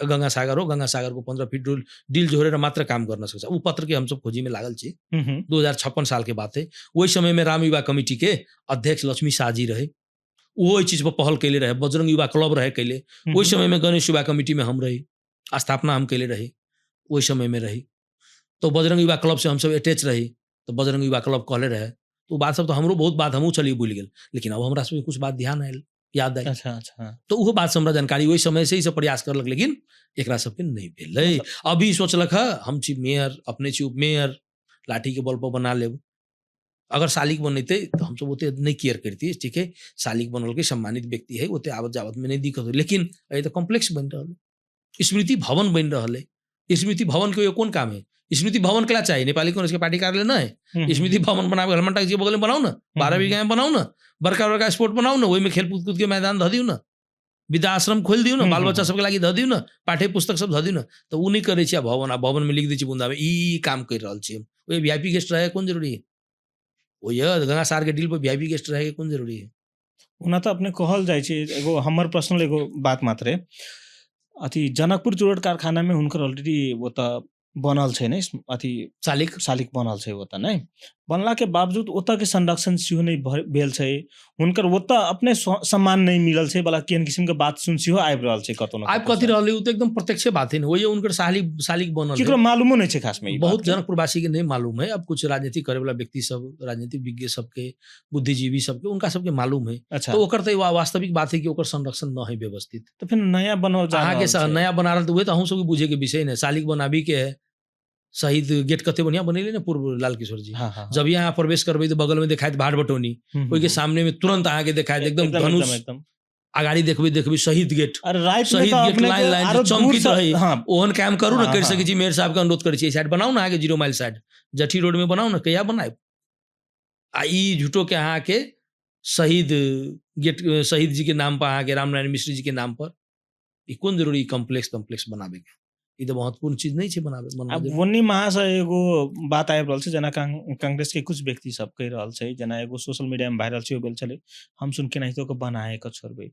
गंगा सागर हो, गंगा सागर को 15 फीट डील जोड़ेर मात्र काम गर्न सक्छ। ऊ पत्र के हम सब खोजी में लागल छी, 2056 साल के बात है। वही समय में राम युवा कमिटी के अध्यक्ष लक्ष्मी शाह जी रहे, वो चीज पर पहल कैले रहे, बजरंग युवा क्लब रहे कैले, वही समय में गणेश युवा कमिटी में हम रही, स्थापना हम कैले रही, वही समय में रही, तो बजरंग युवा क्लब से हम सब अटैच रही, तो बजरंग युवा क्लब कहले रहे, तो बात सब तो हमरो बहुत बात हमहू चलिए भूल गेल, लेकिन अब हमरा सब कुछ बात ध्यान आयल, याद आयल। अच्छा अच्छा। तो वो बात से हमरा जानकारी वही समय से ही सब प्रयास करलक, लेकिन एकरा सबके नहीं भेलै। अभी सोचलक है हम छी मेयर, अपने छी उप मेयर, लाठी के बल पर बना लेब, अगर सालिक बनते तो हम सब ओते नहीं केयर करती, ठीक है, सालिक बनल के सम्मानित व्यक्ति है, ओते आवत जावत में नहीं दिक्कत हो, लेकिन ये तो कॉम्प्लेक्स बन रहा है, स्मृति भवन बन रहा है, स्मृति भवन के कौन काम है, स्मृति भवन केला चाहिए, नेपाली कांग्रेस के पार्टी कार्यालय ना है, स्मृति भवन बनावे हनुमान टाक जी बगल में बनाओ ना, 12 बीघा में बनाओ ना, बड़का बड़का स्पोर्ट बनाओ ना, वही में खेल कूद के मैदान ध दियो ना, विद्या आश्रम खोल दियो ना, बाल बच्चा सबके लागि ध दियो ना, पाठ्य पुस्तक सब ध दियो ना, तो उ नहीं करे छी भवन, आ भवन में लिख दै छी बुंदा में ई काम कर रहल छी हम, ओए वीआईपी गेस्ट रहे कौन जरूरी है, ओ ये गंगा सार के डील पर वीआईपी गेस्ट रहे कौन जरूरी है। ओना त अपने कहल जाइ छै, एगो हमर पर्सनल एगो बात मात्र है, अथी जनकपुर चुरट कारखाना में हुनकर ऑलरेडी वो त बनल छै नै, अथी सालिक बनल छै, ओता नै बनला के बावजूद ओता के संरक्षण सेहो नहीं भेल छै, हुनकर ओता अपने सम्मान नहीं मिलल छै, बला केन किसिम के बात सुन सेहो आबि रहल छै कतौ न आब कथि रहले, उ त एकदम प्रत्यक्ष बात है, वही उनकर सालिक बनल केकरो मालूमो नहीं छै खास में, बहुत जनकपुर वासी के नहीं मालूम है, अब कुछ राजनीति करे वाला व्यक्ति सब, राजनीतिक विज्ञ सबके, बुद्धिजीवी सबके, उनका सबके मालूम है। अच्छा। तो ओकर त वास्तविक बात है कि ओकर संरक्षण न है व्यवस्थित, तो फिर नया बनाओ जा अहाँ के नया बना रहल, तो उहे त हम सब बुझे के विषय ने, सालिक बनाबी के है, शहीद गेट कते बढ़िया बनेले ना पूर्व लाल किशोर जी, हाँ, हाँ, जब यहाँ प्रवेश करबे तो बगल में देखाइत भाट बटोनी, ओहि के सामने में तुरंत अहाँ के देखाइत एकदम धनुष, अगाड़ी देखबे शहीद गेट, शहीद गेट लाइन लाइन चमकित रही, ओहन काम करू ना, कर सकै छी, मेयर साहब के अनुरोध करै छी, साइड बनाऊ ना, अहाँ के 0 माइल साइड जठी रोड में बनाऊ ना, कहिया बनाए, आ ई झूठो के अहाँ के शहीद गेट, शहीद जी के नाम पर, अहाँ के रामनारायण मिश्र जी के नाम पर, ई कौन जरूरी कॉम्प्लेक्स बनाबे के, ई तो महत्वपूर्ण चीज नहीं छै बनाबे। अब वन्नी महाशा एगो बात आबि रहल छै, जना कांग्रेस के कुछ व्यक्ति सब कहि रहल छै, जना एगो सोशल मीडिया में वायरल छै, भेल छले हम सुन के नाहितो के बनाए के छोड़बै,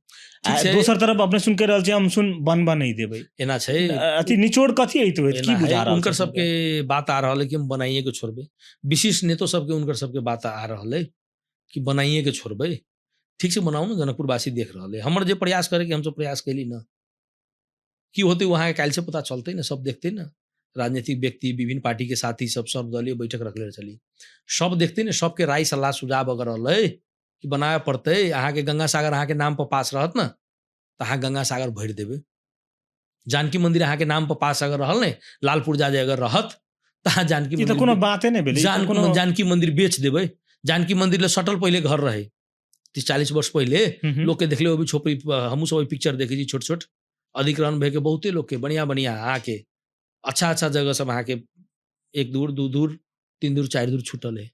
दोसर तरफ अपने सुन के रहल छै हम सुन बनबा नहीं देबै, एना छै, अथी निचोड़ कथी है तो की बुझा रहल उनकर सबके बात आ रहल है कि हम बनाइए के छोड़बै, विशिष्ट नेतो सबके उनकर सबके बात आ रहल है कि बनाइए के छोड़बै, ठीक से बनाऊ ना, जनकपुर वासी देख रहल है, हमर जे प्रयास करे कि हम सब प्रयास कैली ना, की होते वहाँ के काल से पता चलते ना, सब देखते ना, राजनीतिक व्यक्ति, विभिन्न पार्टी के साथी सब सर्वदलीय बैठक रखले चली, सब देखते ना, सबके राय सलाह सुझाव अगर रहल कि बनावे पड़ते, अहाँ के गंगा सागर अहाँ के नाम पर पास रहत ना, तो अहाँ गंगा सागर भर देवे, जानकी मंदिर अहाँ के नाम पर पास अगर रहल ने, लालपुर जाजे अगर रहत, तो अहाँ जानकी मंदिर, कोनो बाते नहीं भेलै, जानकी मंदिर बेच देवे, जानकी मंदिर ले सटल पहले घर रहे 30-40 वर्ष पहले, लोग के देखले अभी छोपड़ी, हमू सब पिक्चर देखे छी, छोट छोट अधिग्रहण भे के बहुते लोग के बढ़िया बढ़िया आके अच्छा जगह सब अहाँ के 1 दूर 2 दूर 3 दूर 4 दूर छूटल है,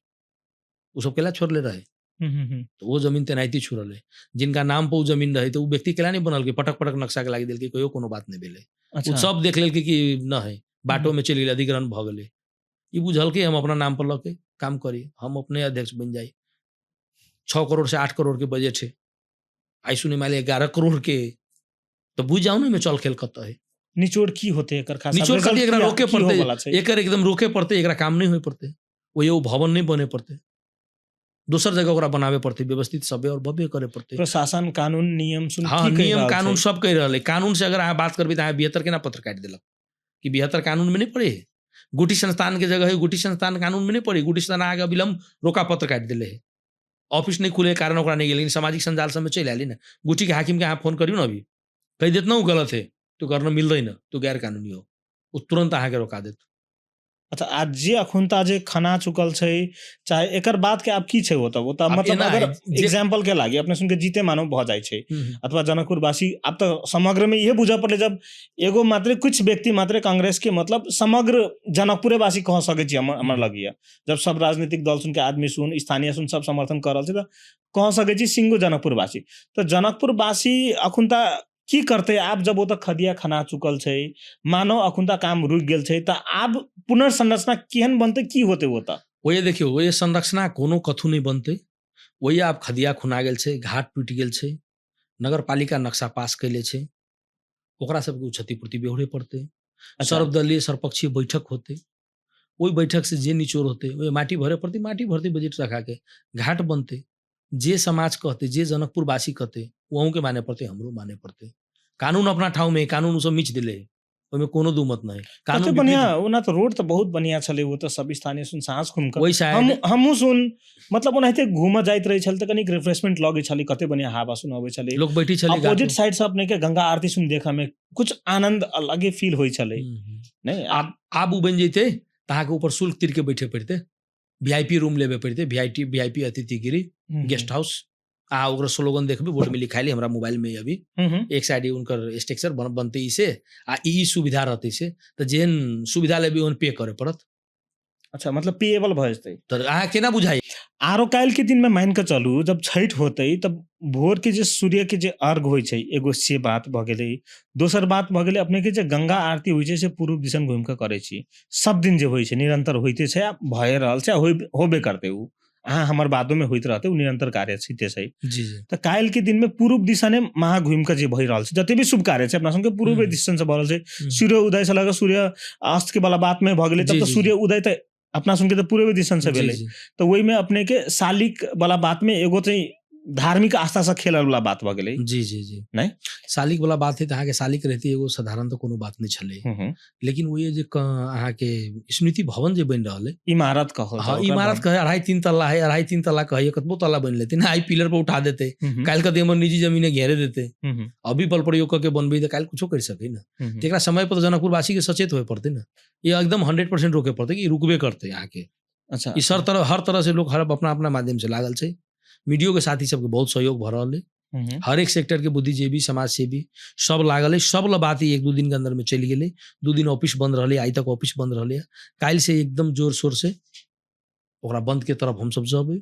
वो सब केला छोड़ले रहे। तो वो जमीन तेनाहिते छुड़ल है। जिनका नाम पर वो जमीन रहे तो वो व्यक्ति केला नहीं बनल के पटक पटक नक्शा के लागी दिल के कहियो कोनो बात नहीं भेले। अच्छा वो सब देख लेल कि न है बाटो में चली अधिग्रहण भ गेले। ई बुझल के हम अपना नाम पर लके काम करी, हम अपने अध्यक्ष बन जाई। 6 करोड़ से 8 करोड़ के बजट है, आई सुने माले 11 करोड़ के, तो बुझ जाओ ना में चल खेल कत है। निचोड़ की होते एकर खास निचोड़ कति एकरा रोके की हो वाला पड़ते, छै? एकर एकदम रोके पड़ते, एकरा काम नहीं होए पड़ते, वो ये भवन नहीं बने पड़ते, दोसर जगह ओकरा बनावे पड़ते, व्यवस्थित सभ्य और भव्य करे पड़ते। प्रशासन कानून नियम सुन हाँ, की कहि नियम रहल कानून छै? सब कह रहा है। कानून से अगर अहाँ बात करबी तो अहाँ 72 के ना पत्र काट दिलक कि 72 कानून में नहीं पड़े है। गुटी संस्थान के जगह है, गुटी संस्थान कानून में नहीं पड़े, गुटी संस्थान आगे विलम्ब रोका पत्र काट दिले है। ऑफिस नहीं खुले कारण ओकरा नहीं गेल, लेकिन सामाजिक संजाल सब में चल आली ना। गुटी के हाकिम के अहाँ फोन करियो ना अभी, कह देत ना वो गलत है, तो करना मिल रही ना, तो गैर कानूनी हो, वो तुरंत अहाँ के रोका देत। अच्छा, आज जे अखुनता जे खना चुकल छै, चाहे एकर बात के आप की छै होता अब मतलब एना अगर है, जे- एग्जाम्पल के लागी अपने सुन के जीते मानो भ जाय छै हम्म, अथवा जनकपुर वासी अब तो समग्र में ये बुझा पड़े जब एगो मात्र कुछ व्यक्ति मात्र कांग्रेस के मतलब समग्र जनकपुरे वासी कह सके छी हमर लगिया। जब सब राजनीतिक दल सुन के आदमी सुन स्थानीय सुन सब समर्थन कर रहल छै, तो कह सके छी सिंगो जनकपुर वासी। तो जनकपुर वासी अखुनता की करते आब जब वो तक खदिया खना चुकल छै, मानो अखुनता काम रुक गेल छै, तो आब पुनर्संरचना केहन बनते की होते होता? वो ये देखियो, वो ये संरचना कोनो कथू नहीं बनते। वही आप खदिया खुना गेल छै, घाट टूट गेल छै, नगर पालिका नक्शा पास कैले छै, ओकरा सबके उ क्षतिपूर्ति बेहोरे पड़ते। अच्छा। सर्वदलीय सर्वपक्षीय बैठक होते, वही बैठक से जे निचोड़ होते वही माटी भरे पड़ती, माटी भरती बजट रखा के घाट बनते। जे समाज कहते, जे जनकपुर वासी कहते, वहू के माने पड़ते, हमरो माने पड़ते। कानून अपना ठाव में, कानून उ सब मिच दिले, ओहिमे कोनो दू मत नहीं। कते कानून बढ़िया विपरीत- ओना तो रोड तो बहुत बढ़िया छले, वो तो सब स्थानीय सुन सांस घूम कर वही शायद हमहू सुन मतलब ओनाहिते घूम जाइत रहे छल, तो कनिक रिफ्रेशमेंट लगे छले, कते बढ़िया हवा सुन आवे छले। लोग बैठी चले अपोजिट साइड से अपने के गंगा आरती सुन देखा में कुछ आनंद अलगे फील होई छले। नहीं आप उ बन जैते तहाँ के ऊपर शुल्क तिर के बैठे पड़ते, वीआईपी रूम लेवे पड़ते, वीआईपी अतिथि गिरी गेस्ट हाउस। ओकरा स्लोगन देखबे बोर्ड में लिखाइली हमरा मोबाइल में अभी, एक साइड उनकर स्ट्रक्चर बनते इसे आ ई सुविधा रहते से, तो जेन सुविधा लेबे ओन पे करे पड़त। अच्छा, मतलब पेएबल भ जते। तो अहाँ केना बुझाई? आरो काल के दिन में मान के चलू जब छठ होते तब भोर के जे सूर्य के जे अर्घ होइ छै, एगो से बात भ गेलै। दोसर बात भ गेलै अपने के जे गंगा आरती होइ छै से पूर्व दिशा में घूम के करे छी, सब दिन जे होइ छै निरंतर होइते छै, आ भए रहल छै, होबे करते उ अहाँ हमर बादो में होइत रहते, उ निरंतर कार्य छिते छै। जी जी। तो काल के दिन में पूर्व दिशा ने महा घूम के जे भइ रहल छै, जते भी शुभ कार्य छै अपना संगे पूर्व दिशा से भ रहल छै। सूर्य उदय से लगा सूर्य अस्त के वाला बात में भ गेलै, तब जी, तो जी, सूर्य उदय तो अपना सुन के तो पूर्व दिशा से जी, भेलै। जी। तो वही में अपने के सालिक वाला बात में एगो चाहिँ धार्मिक आस्था से खेलल वाला बात भ गेलै। जी जी जी। नहीं? सालिक वाला बात है तो अहाँ के सालिक रहती एगो साधारण तो कोनो बात नहीं छले, लेकिन वो ये जे अहाँ के स्मृति भवन जे बन रहल है, इमारत कहल हाँ इमारत कहे 2.5-3 तल्ला है, 2.5-3 तल्ला कहे कतबो तल्ला बन लेते ना, आई पिलर पे उठा देते, काल का देमन निजी जमीने घेरे देते, अभी बल प्रयोग करके बनबे तो काल कुछो कर सके ना। तो एकरा समय पर जनकपुर वासी के सचेत होए पड़ते ना, ये एकदम 100% रोके पड़ते कि रुकबे करते यहाँ के। अच्छा, इस हर तरह से लोग हर अपना अपना माध्यम से लागल छै, मीडियो के साथी सबके बहुत सहयोग भ रहल है, हर एक सेक्टर के बुद्धिजीवी समाज सेवी सब लागल है। सब ला बात 1-2 दिन के अंदर में चल गेले, 2 दिन ऑफिस बंद रहले, आई तक ऑफिस बंद रहले, काल से एकदम जोर शोर से ओकरा बंद के तरफ हम सब जबे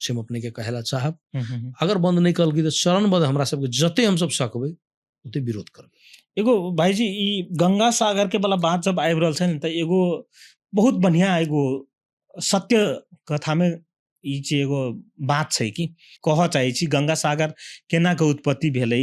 से हम अपने के कहेला चाहब। अगर बंद नहीं कल तो चरणबद्ध हमरा सबके जते हम सब सकबे उते विरोध करबे। एगो भाईजी ई गंगा सागर के वाला बात जब आबि रहल छै न, त एगो बहुत बढ़िया एगो सत्य कथा में ई जे एगो बात छै कि कह चाहे छी गंगा सागर केना के उत्पत्ति भेलै,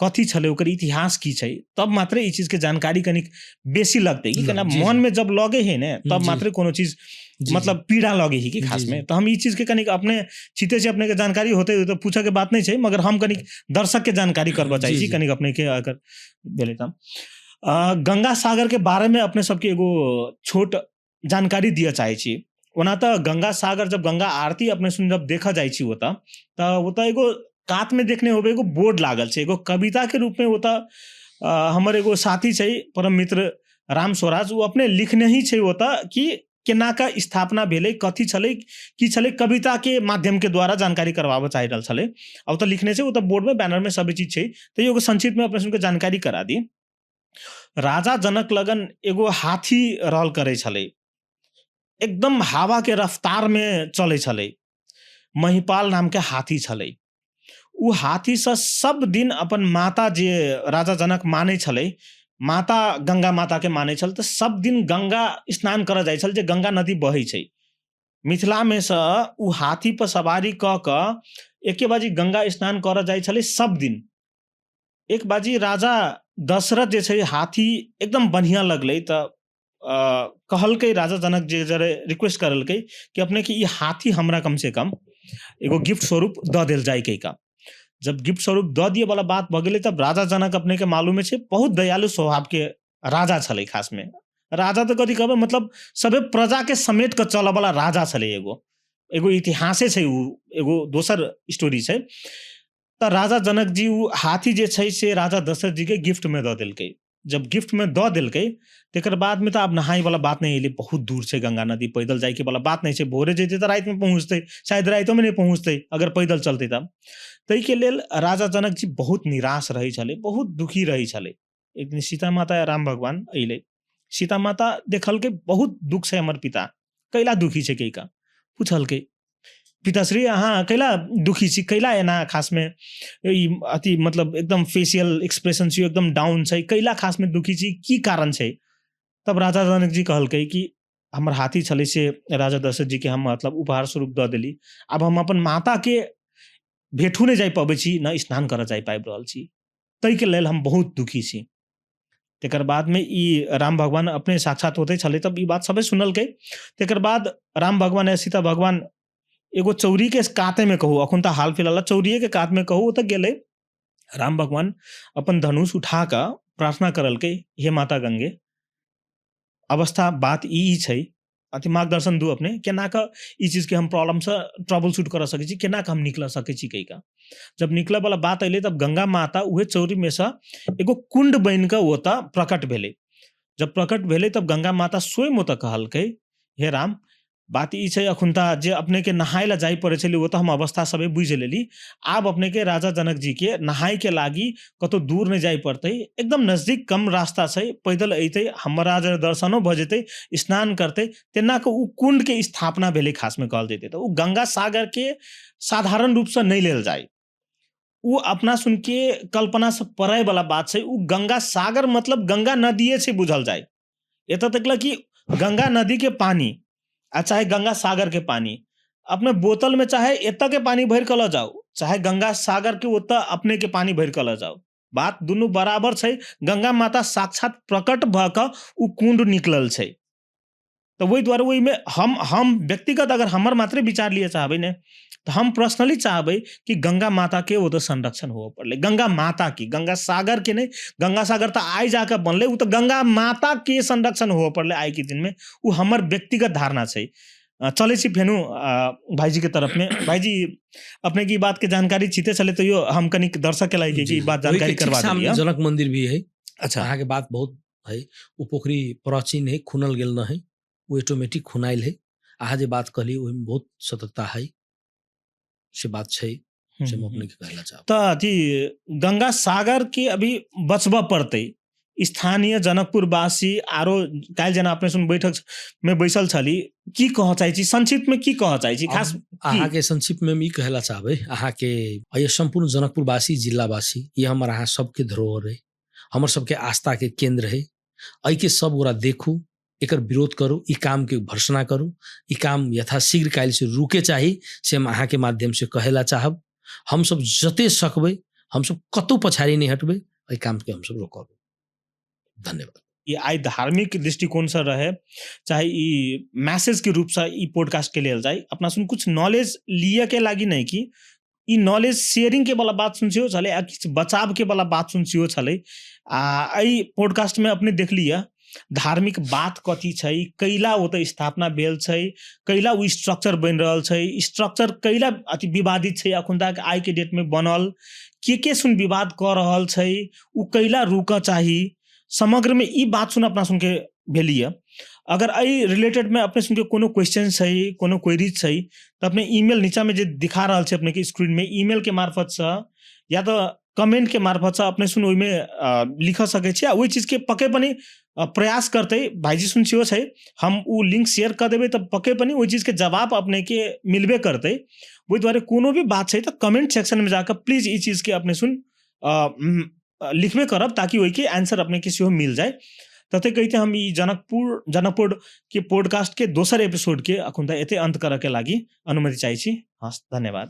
कथी छलै, ओकर इतिहास की छै, तब मात्र ई चीज के जानकारी कनिक बेसी लगते कि केना जी, मन जी। में जब लगे है ने तब जी। मात्र कोनो चीज जी, मतलब पीड़ा लगे ही कि जी, खास जी। में। तो हम ई चीज के कनिक अपने चिते से अपने के जानकारी होते तो पूछे के बात नहीं छै, मगर हम कनिक दर्शक के जानकारी करबा चाहे जी, छी जी। कनिक अपने के अगर भेले त गंगा सागर के बारे में अपने सबके एगो छोट जानकारी दिया चाहे छी। ओना तो गंगा सागर जब गंगा आरती अपने सुन जब देखा जाए छी होता तो एगो कात में देखने होबे एगो बोर्ड लागल छै, एगो कविता के रूप में होता। हमर एगो साथी छै परम मित्र राम स्वराज, वो अपने लिखने ही छै होता कि केना का स्थापना भेलै, कथी छलै, की छलै, कविता के माध्यम के द्वारा जानकारी करवाबे चाहि रहल छलै। अब तो लिखने छै, वो तो बोर्ड में बैनर में सब चीज छै। तो एगो संक्षिप्त में अपने सुन के जानकारी करा दी। राजा जनक लगन एगो हाथी रहल करे छलै, एकदम हवा के रफ्तार में चले छले। महिपाल नाम के हाथी छले। उ हाथी से सब दिन अपन माता जे राजा जनक माने छले, माता गंगा माता के माने छल, तो सब दिन गंगा स्नान कर जाय छल, जे गंगा नदी बहे छै। मिथिला में से उ हाथी पर सवारी क के एके बाजी गंगा स्नान कर जाय छले सब दिन। एक बाजी राजा दशरथ जे छै हाथी एकदम बढ़िया लगले, त कहलकै राजा जनक जी जरे रिक्वेस्ट करलकै कि अपने के ये हाथी हमरा कम से कम एगो गिफ्ट स्वरूप द देल जाय के का। जब गिफ्ट स्वरूप द दिए वाला बात भ गेलै, तब राजा जनक अपने के मालूम छै बहुत दयालु स्वभाव के राजा छले। खास में राजा तो कथी कहबे, मतलब सबे प्रजा के समेट के चल वाला राजा छले। एगो इतिहासे छै, उ एगो दोसर स्टोरी छै। त राजा जनक जी उ हाथी जे छै से राजा दशरथ जी के गिफ्ट में द देलकै। जब गिफ्ट में द देलकै तेकर बाद में तो अब नहाई वाला बात नहीं अइले, बहुत दूर छै गंगा नदी, पैदल जाए के वाला बात नहीं छै। भोरे जैते तो रात में पहुंचते, शायद रातों में नहीं पहुंचते अगर पैदल चलते तब। तई के लेल राजा जनक जी बहुत निराश रही छले, बहुत दुखी रही छले। एक दिन सीता माता या राम भगवान अइले। सीता माता देखल के बहुत दुख से हमर पिता कैला दुखी छै के का। पूछल के पिताश्री अहाँ कैला दुखी छी, कैला एना खास में अति मतलब एकदम फेशियल एक्सप्रेशन छी एकदम डाउन छै, कैला खास में दुखी छी, की कारण छै। तब राजा जनक जी कहलकै कि हमर हाथी छले से राजा दशरथ जी के हम मतलब उपहार स्वरूप द देली। अब हम अपन माता के भेटू नहीं जाय पाबै छी, न स्नान कर जाय पाबि रहल छी, तई के लेल हम बहुत दुखी छी। तेकर बाद में ई राम भगवान अपने साक्षात होते छले, तब ई बात सबे सुनल के। तेकर बाद राम भगवान या सीता भगवान एगो चौरी के काते में कहू, अखुन तो हाल फिलहाल चौरिये के कात में कहू, तो गेले राम भगवान अपन धनुष उठा के प्रार्थना करल के, हे माता गंगे अवस्था बात ई छै, अति मार्गदर्शन दू अपने केना का ई चीज के हम प्रॉब्लम से ट्रबल शूट कर सके छी, केना का हम निकल सके छी कई का। जब निकले वाला बात अइले तब गंगा माता उहे चौरी में से एगो कुंड बन के ओता प्रकट भेले। जब प्रकट भेले तब गंगा माता स्वयं ओता कहलकै, हे राम बात ई छै अखुनता जे अपने के नहाय ला जाय पड़े छले, वो तो हम अवस्था सबे बुझ लेली। आब अपने के राजा जनक जी के नहाय के लागी कतो दूर नहीं जाय पड़ते, एकदम नजदीक कम रास्ता छै, पैदल अइते हमरा जरे दर्शनो भ जेते, स्नान करते, तेना के उ कुंड के स्थापना भेले खास में कहल जेते। तो उ गंगा सागर के साधारण रूप से नहीं लेल जाय, उ अपना सुन के कल्पना से परे वाला बात छै। उ गंगा सागर मतलब गंगा नदिये से बुझल जाय। एत तकला कि गंगा नदी के पानी आ चाहे गंगा सागर के पानी अपने बोतल में चाहे एता के पानी भर के ल जाओ, चाहे गंगा सागर के ओता अपने के पानी भर के ल जाओ, बात दोनों बराबर छै। गंगा माता साक्षात प्रकट भ के उ कुंड निकलल छै। तो वही द्वारा वही में हम व्यक्तिगत अगर हमर मात्रे विचार लिए चाहबे ने, तो हम पर्सनली चाहबे कि गंगा माता के वो तो संरक्षण हो पड़ले। गंगा माता की, गंगा सागर के नहीं, गंगा सागर तो आई जाकर बनले, वो तो गंगा माता के संरक्षण हो पड़ले आई के दिन में। वो हमर व्यक्तिगत धारणा छै। चले छी फेनु भाईजी के तरफ में। भाईजी अपने की बात के जानकारी चीते चले तो यो हम कनी दर्शक के लायक की बात जानकारी करवा दिया। जनक मंदिर भी है। अच्छा, अहाँ के बात बहुत है। वो पोखरी प्राचीन है, खुनल गेल न है, वो ऑटोमेटिक खुनाइल है। अहाँ जे बात कहली ओहिमे बहुत सतर्कता है से बात छै, से हम अपने के कहला चाहब। तो अथी गंगा सागर के अभी बचबा पड़ते। स्थानीय जनकपुर वासी आरो काल जना अपने सुन बैठक में बैसल छली, की कह चाहे छी संक्षिप्त में, की कह चाहे छी खास अहाँ के संक्षिप्त में ई कहला चाहबे। अहाँ के ये संपूर्ण जनकपुर वासी, जिला वासी, ये हमर अहाँ सबके धरोहर है, हमर सबके आस्था के केंद्र है। आई के सब गोरा देखू, एकर विरोध करू, ई काम के भर्सना करू, ई काम यथाशीघ्र काल से रुके चाही, से हम अहाँ के माध्यम से कहेला चाहब। हम सब जते सकबै, हम सब कतौ पछाड़ी नहीं हटबै, ई काम के हम सब रोकब। धन्यवाद। ये आई धार्मिक दृष्टिकोण से रहे, चाहे ई मैसेज के रूप से ई पॉडकास्ट के लेल जाए, अपना सुन कुछ नॉलेज लिए के लागी नहीं कि ई नॉलेज शेयरिंग के वाला बात सुनसियो छले, आ किछ बचाव के वाला बात सुनसियो छले। आई पॉडकास्ट में अपने देख लिया धार्मिक बात कथी छै, कैला ओते स्थापना भेल छै, कैला उ स्ट्रक्चर बन रहल छै, स्ट्रक्चर कैला अति विवादित छै, अखुन तक आई के डेट में बनल, के सुन विवाद कर रहल छै, उ कैला रुक चाही। समग्र में ई बात सुन अपना सुन के भेलिए। अगर आई रिलेटेड में अपने सुन के कोनो क्वेश्चन छै, कोनो क्वेरीज छै, तो अपने ईमेल नीचा में जे दिखा रहल छै अपने के स्क्रीन में, ईमेल के मार्फत से या तो कमेंट के मार्फत से अपने सुन ओहि में लिख सके छी। वही चीज के पके पनि प्रयास करते भाईजी सुन छियो छै हम उ लिंक शेयर कर देबै त पक्के पनि ओइ चीज के जवाब अपने के मिलबे करते ओहि द्वारे कोनो भी बात छै त कमेंट सेक्शन में जाकर प्लीज ई चीज के अपने सुन लिखबे करब ताकि ओइ के आंसर अपने के सेहो मिल जाए तते कहते हम ई जनकपुर के पॉडकास्ट के दोसर एपिसोड के अखुन एते अंत करे के लागि अनुमति चाहै छी। हस् धन्यवाद।